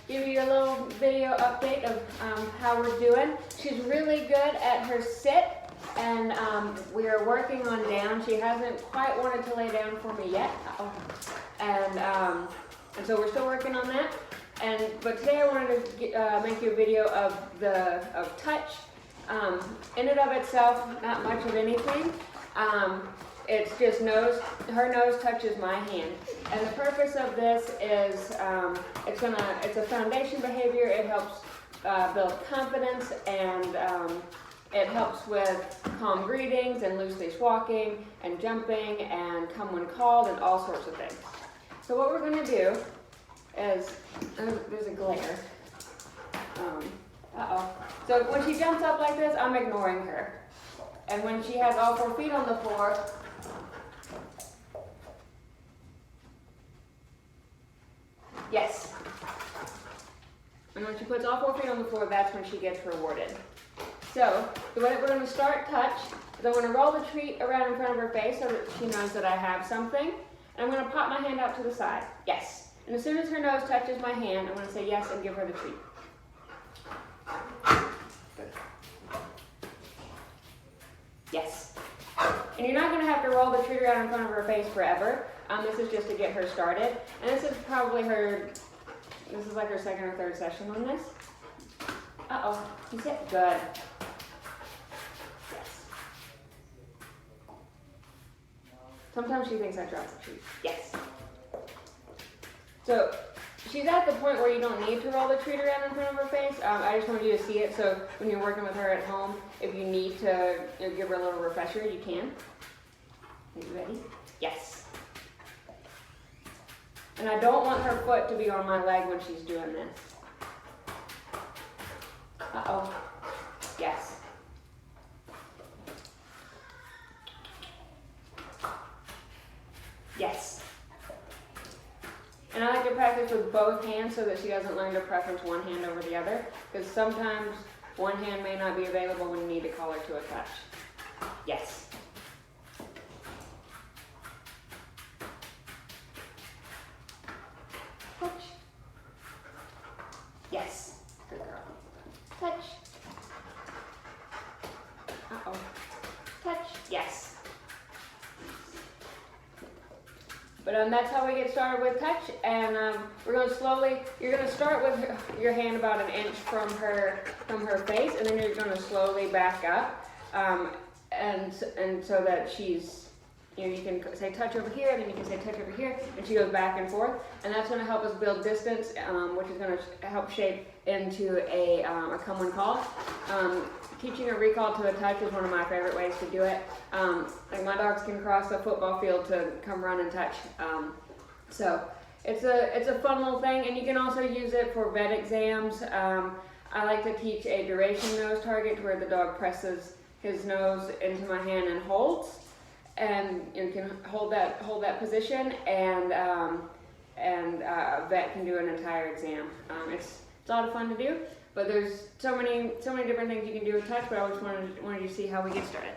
give you a little video update of how we're doing. She's really good at her sit, and we are working on down. She hasn't quite wanted to lay down for me yet. And so we're still working on that. But today I wanted to make you a video of touch. In and of itself, not much of anything. It's just her nose touches my hand. And the purpose of this is, it's a foundation behavior. It helps build confidence, and it helps with calm greetings and loose leash walking and jumping and come when called and all sorts of things. So what we're going to do is, there's a glare. So when she jumps up like this, I'm ignoring her. And when she has all 4 feet on the floor, yes. And when she puts all 4 feet on the floor, that's when she gets rewarded. So the way that we're going to start touch is I'm going to roll the treat around in front of her face so that she knows that I have something. And I'm going to pop my hand out to the side. Yes. And as soon as her nose touches my hand, I'm going to say yes and give her the treat. Good. Yes. And you're not going to have to roll the treat around in front of her face forever. This is just to get her started. And this is probably this is like her 2nd or 3rd session on this. You sit. Good. Yes. Sometimes she thinks I dropped the treat. Yes. So she's at the point where you don't need to roll the treat around in front of her face. I just want you to see it, so when you're working with her at home, if you need to give her a little refresher, you can. Are you ready? Yes. And I don't want her foot to be on my leg when she's doing this. Yes. Yes. And I like to practice with both hands so that she doesn't learn to preference one hand over the other, because sometimes one hand may not be available when you need to call her to a touch. Yes. Touch. Yes. Good girl. Touch. Touch. Yes. But that's how we get started with touch, and we're going to you're going to start with your hand about 1 inch from her face, and then you're going to slowly back up, and so that she's, you can say touch over here, then you can say touch over here, and she goes back and forth, and that's going to help us build distance, which is going to help shape into a come when called. Teaching a recall to a touch is one of my favorite ways to do it. Like my dogs can cross a football field to come run and touch. So it's a fun little thing, and you can also use it for vet exams. I like to teach a duration nose target where the dog presses his nose into my hand and holds, and you can hold that position, and a vet can do an entire exam. It's a lot of fun to do. But there's so many different things you can do with touch, but I just wanted you to see how we get started.